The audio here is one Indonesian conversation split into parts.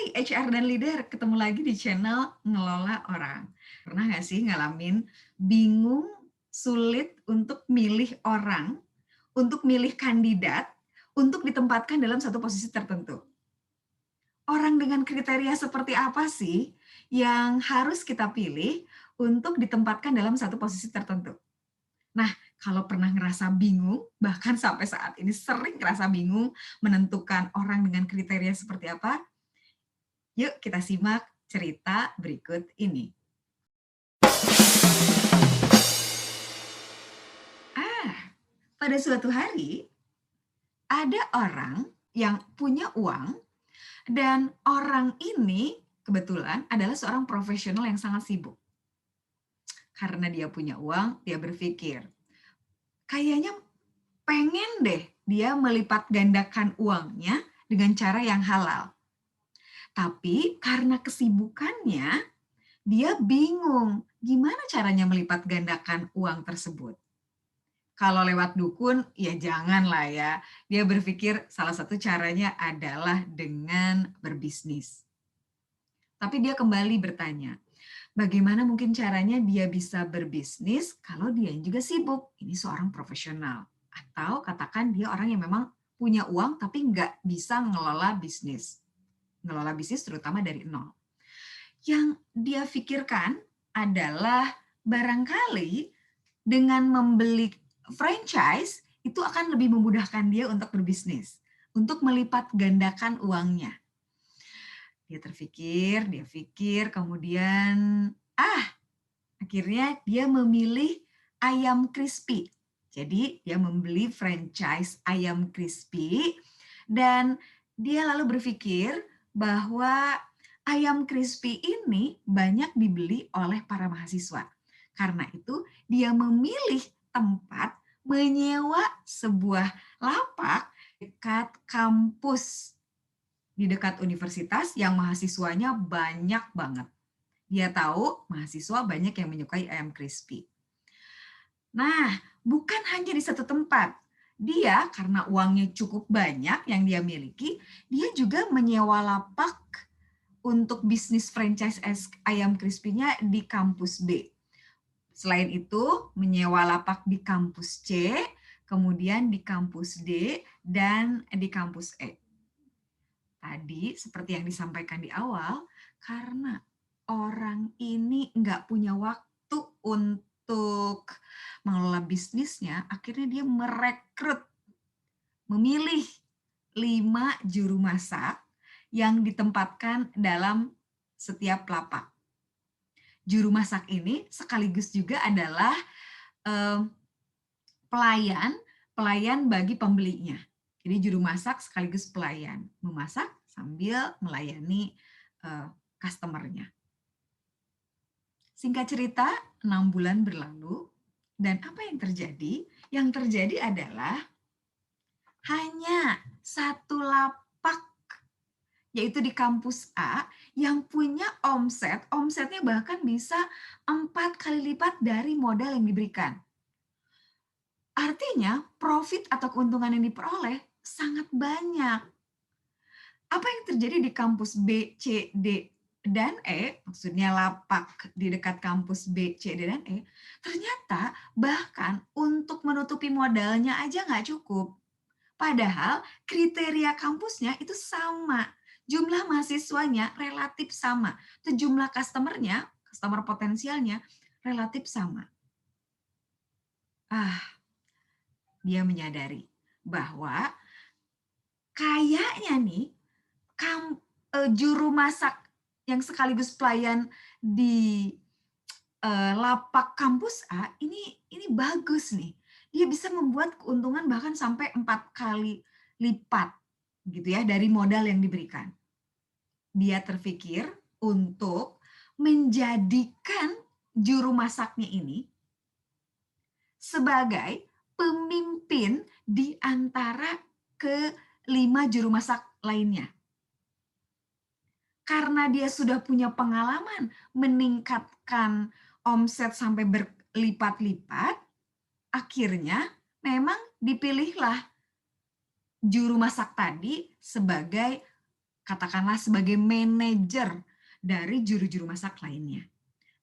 Hai HR dan leader, ketemu lagi di channel Ngelola Orang. Pernah nggak sih ngalamin bingung, sulit untuk milih orang, untuk milih kandidat, untuk ditempatkan dalam satu posisi tertentu? Orang dengan kriteria seperti apa sih yang harus kita pilih untuk ditempatkan dalam satu posisi tertentu? Nah, kalau pernah ngerasa bingung, bahkan sampai saat ini sering ngerasa bingung menentukan orang dengan kriteria seperti apa, yuk kita simak cerita berikut ini. Pada suatu hari, ada orang yang punya uang dan orang ini kebetulan adalah seorang profesional yang sangat sibuk. Karena dia punya uang, dia berpikir, kayaknya pengen deh dia melipat gandakan uangnya dengan cara yang halal. Tapi karena kesibukannya, dia bingung gimana caranya melipat gandakan uang tersebut. Kalau lewat dukun, ya janganlah ya. Dia berpikir salah satu caranya adalah dengan berbisnis. Tapi dia kembali bertanya, bagaimana mungkin caranya dia bisa berbisnis kalau dia juga sibuk? Ini seorang profesional. Atau katakan dia orang yang memang punya uang tapi nggak bisa ngelola bisnis. Ngelola bisnis terutama dari nol. Yang dia pikirkan adalah barangkali dengan membeli franchise itu akan lebih memudahkan dia untuk berbisnis, untuk melipat gandakan uangnya. Dia pikir, kemudian akhirnya dia memilih ayam crispy. Jadi dia membeli franchise ayam crispy dan dia lalu berpikir bahwa ayam crispy ini banyak dibeli oleh para mahasiswa. Karena itu dia memilih tempat menyewa sebuah lapak dekat kampus, di dekat universitas yang mahasiswanya banyak banget. Dia tahu mahasiswa banyak yang menyukai ayam crispy. Nah, bukan hanya di satu tempat. Dia karena uangnya cukup banyak yang dia miliki, dia juga menyewa lapak untuk bisnis franchise ayam crispy-nya di kampus B. Selain itu, menyewa lapak di kampus C, kemudian di kampus D, dan di kampus E. Tadi, seperti yang disampaikan di awal, karena orang ini nggak punya waktu untuk mengelola bisnisnya, akhirnya dia memilih 5 juru masak yang ditempatkan dalam setiap lapak. Juru masak ini sekaligus juga adalah pelayan bagi pembelinya. Jadi juru masak sekaligus pelayan, memasak sambil melayani customer-nya. Singkat cerita, 6 bulan berlalu, dan apa yang terjadi? Yang terjadi adalah hanya satu lapak, yaitu di kampus A, yang punya omsetnya bahkan bisa 4 kali lipat dari modal yang diberikan. Artinya, profit atau keuntungan yang diperoleh sangat banyak. Apa yang terjadi di kampus B, C, D, dan E, maksudnya lapak di dekat kampus B, C, D, dan E, ternyata bahkan untuk menutupi modalnya aja nggak cukup. Padahal kriteria kampusnya itu sama, jumlah mahasiswanya relatif sama, jumlah customer potensialnya relatif sama. Dia menyadari bahwa kayaknya nih juru masak yang sekaligus pelayan di lapak kampus A ini bagus nih. Dia bisa membuat keuntungan bahkan sampai 4 kali lipat gitu ya dari modal yang diberikan. Dia terpikir untuk menjadikan juru masaknya ini sebagai pemimpin di antara ke-5 juru masak lainnya. Karena dia sudah punya pengalaman meningkatkan omset sampai berlipat-lipat, akhirnya memang dipilihlah juru masak tadi sebagai katakanlah sebagai manajer dari juru-juru masak lainnya.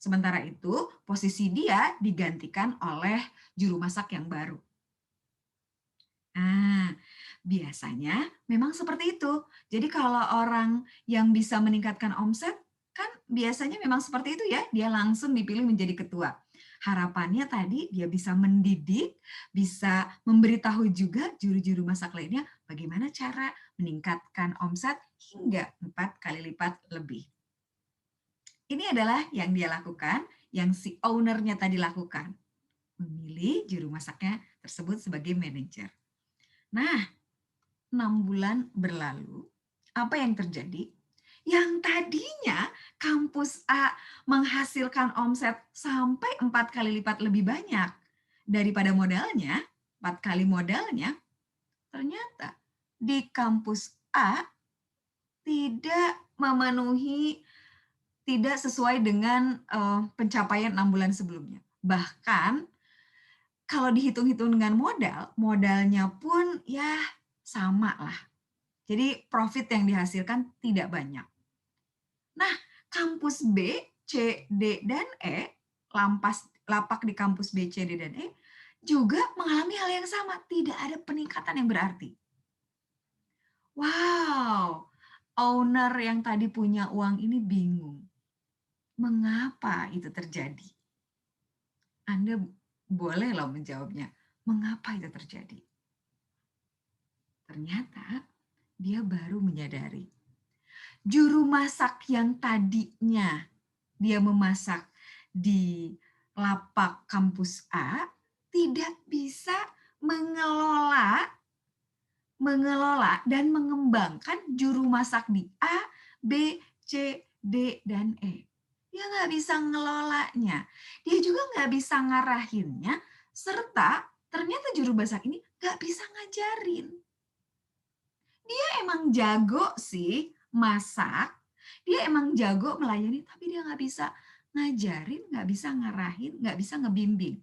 Sementara itu, posisi dia digantikan oleh juru masak yang baru. Nah, biasanya memang seperti itu. Jadi kalau orang yang bisa meningkatkan omset, kan biasanya memang seperti itu ya, dia langsung dipilih menjadi ketua. Harapannya tadi dia bisa mendidik, bisa memberitahu juga juru-juru masak lainnya bagaimana cara meningkatkan omset hingga 4 kali lipat lebih. Ini adalah yang dia lakukan, yang si owner-nya tadi lakukan. Memilih juru masaknya tersebut sebagai manajer. Nah, 6 bulan berlalu, apa yang terjadi? Yang tadinya kampus A menghasilkan omset sampai 4 kali lipat lebih banyak daripada modalnya, 4 kali modalnya, ternyata di kampus A tidak memenuhi, tidak sesuai dengan pencapaian 6 bulan sebelumnya. Bahkan kalau dihitung-hitung dengan modalnya pun ya sama lah. Jadi profit yang dihasilkan tidak banyak. Nah, kampus B, C, D, dan E, lapak di kampus B, C, D, dan E, juga mengalami hal yang sama. Tidak ada peningkatan yang berarti. Wow, owner yang tadi punya uang ini bingung. Mengapa itu terjadi? Anda boleh loh menjawabnya. Mengapa itu terjadi? Ternyata dia baru menyadari. Juru masak yang tadinya dia memasak di lapak kampus A tidak bisa mengelola dan mengembangkan juru masak di A, B, C, D, dan E. Dia nggak bisa ngelolanya. Dia juga nggak bisa ngarahinnya, serta ternyata juru masak ini nggak bisa ngajarin. Dia emang jago sih masak, dia emang jago melayani, tapi dia nggak bisa ngajarin, nggak bisa ngarahin, nggak bisa ngebimbing.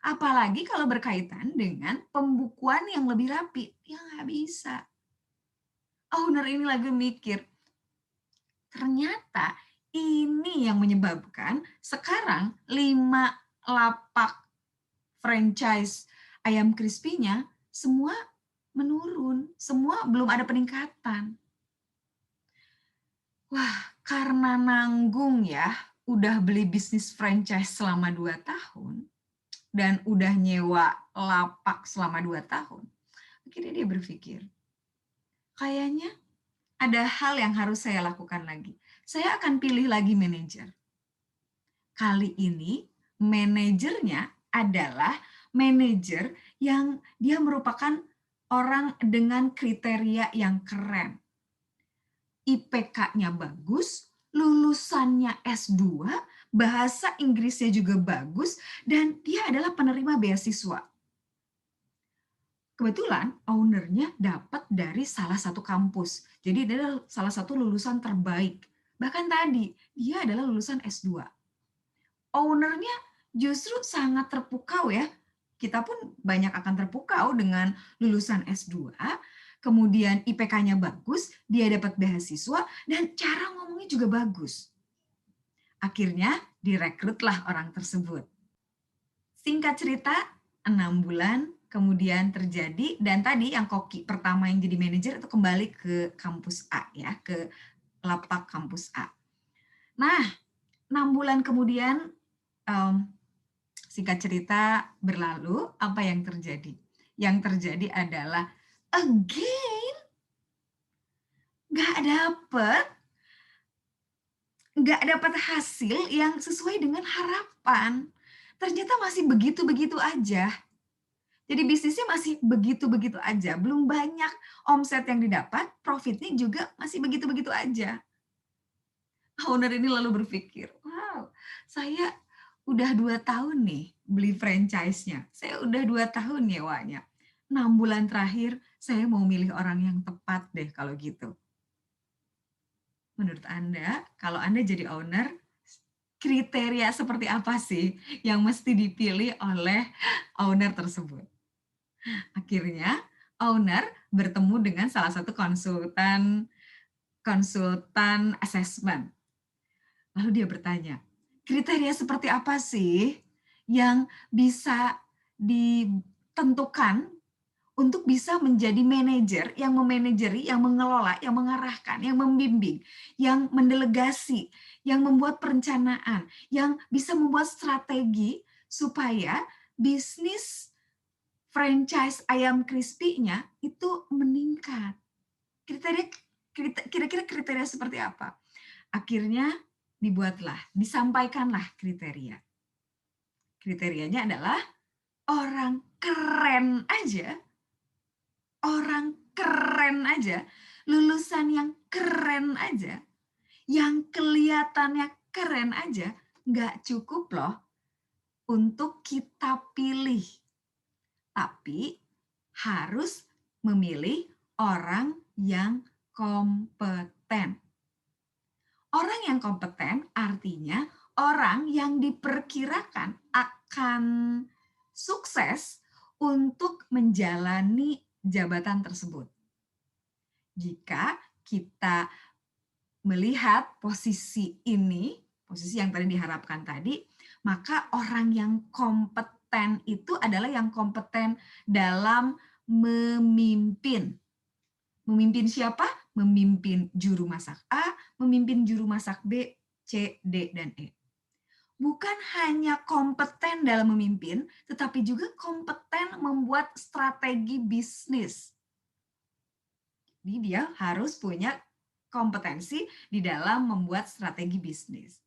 Apalagi kalau berkaitan dengan pembukuan yang lebih rapi, dia nggak bisa. Owner ini lagi mikir, ternyata ini yang menyebabkan sekarang 5 lapak franchise ayam crispy-nya semua menurun, semua belum ada peningkatan. Wah, karena nanggung ya, udah beli bisnis franchise selama 2 tahun, dan udah nyewa lapak selama 2 tahun, akhirnya dia berpikir, kayaknya ada hal yang harus saya lakukan lagi. Saya akan pilih lagi manajer. Kali ini manajernya adalah manajer yang dia merupakan orang dengan kriteria yang keren. IPK-nya bagus, lulusannya S2, bahasa Inggrisnya juga bagus, dan dia adalah penerima beasiswa. Kebetulan owner-nya dapat dari salah satu kampus. Jadi dia adalah salah satu lulusan terbaik. Bahkan tadi, dia adalah lulusan S2. Owner-nya justru sangat terpukau ya. Kita pun banyak akan terpukau dengan lulusan S2, kemudian IPK-nya bagus, dia dapat beasiswa, dan cara ngomongnya juga bagus. Akhirnya direkrutlah orang tersebut. Singkat cerita, 6 bulan kemudian terjadi, dan tadi yang koki pertama yang jadi manajer itu kembali ke kampus A ya, ke lapak kampus A. Nah, 6 bulan kemudian, singkat cerita berlalu, apa yang terjadi? Yang terjadi adalah again nggak dapat hasil yang sesuai dengan harapan. Ternyata masih begitu-begitu aja. Jadi bisnisnya masih begitu-begitu aja, belum banyak omset yang didapat, profitnya juga masih begitu-begitu aja. Owner ini lalu berpikir, wow, saya udah 2 tahun nih beli franchise-nya, saya udah 2 tahun nyewanya. 6 bulan terakhir, saya mau milih orang yang tepat deh kalau gitu. Menurut Anda, kalau Anda jadi owner, kriteria seperti apa sih yang mesti dipilih oleh owner tersebut? Akhirnya owner bertemu dengan salah satu konsultan konsultan assessment. Lalu dia bertanya, kriteria seperti apa sih yang bisa ditentukan untuk bisa menjadi manajer yang memanajeri, yang mengelola, yang mengarahkan, yang membimbing, yang mendelegasi, yang membuat perencanaan, yang bisa membuat strategi supaya bisnis franchise ayam crispy-nya itu meningkat. Kira-kira kriteria seperti apa? Akhirnya disampaikanlah kriteria. Kriterianya adalah orang keren aja, lulusan yang keren aja, yang kelihatannya keren aja, nggak cukup loh untuk kita pilih. Tapi harus memilih orang yang kompeten. Orang yang kompeten artinya orang yang diperkirakan akan sukses untuk menjalani jabatan tersebut. Jika kita melihat posisi ini, posisi yang tadi diharapkan tadi, maka orang yang kompeten itu adalah yang kompeten dalam memimpin. Memimpin siapa? Memimpin juru masak A, memimpin juru masak B, C, D, dan E. Bukan hanya kompeten dalam memimpin, tetapi juga kompeten membuat strategi bisnis. Jadi dia harus punya kompetensi di dalam membuat strategi bisnis.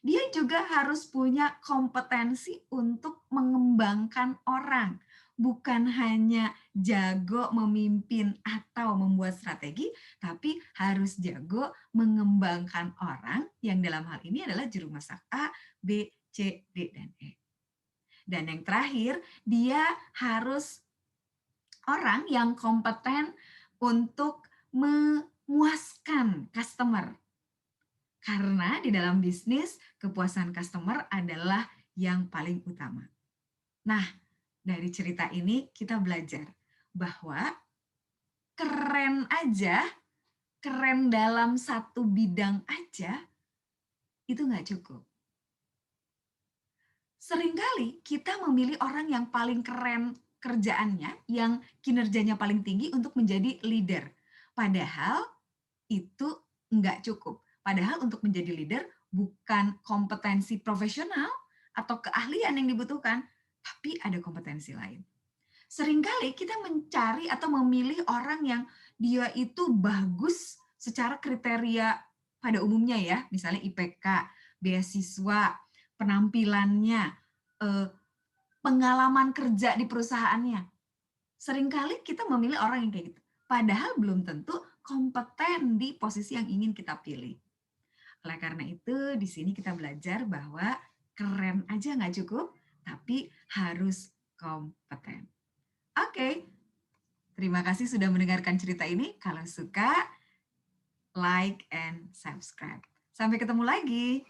Dia juga harus punya kompetensi untuk mengembangkan orang, bukan hanya jago memimpin atau membuat strategi, tapi harus jago mengembangkan orang yang dalam hal ini adalah juru masak A, B, C, D, dan E. Dan yang terakhir, dia harus orang yang kompeten untuk memuaskan customer. Karena di dalam bisnis, kepuasan customer adalah yang paling utama. Nah, dari cerita ini kita belajar bahwa keren aja, keren dalam satu bidang aja, itu nggak cukup. Seringkali kita memilih orang yang paling keren kerjaannya, yang kinerjanya paling tinggi untuk menjadi leader. Padahal itu nggak cukup. Padahal untuk menjadi leader bukan kompetensi profesional atau keahlian yang dibutuhkan, tapi ada kompetensi lain. Seringkali kita mencari atau memilih orang yang dia itu bagus secara kriteria pada umumnya ya, misalnya IPK, beasiswa, penampilannya, pengalaman kerja di perusahaannya. Seringkali kita memilih orang yang kayak gitu. Padahal belum tentu kompeten di posisi yang ingin kita pilih. Oleh karena itu, di sini kita belajar bahwa keren aja nggak cukup, tapi harus kompeten. Oke, terima kasih sudah mendengarkan cerita ini. Kalau suka, like and subscribe. Sampai ketemu lagi.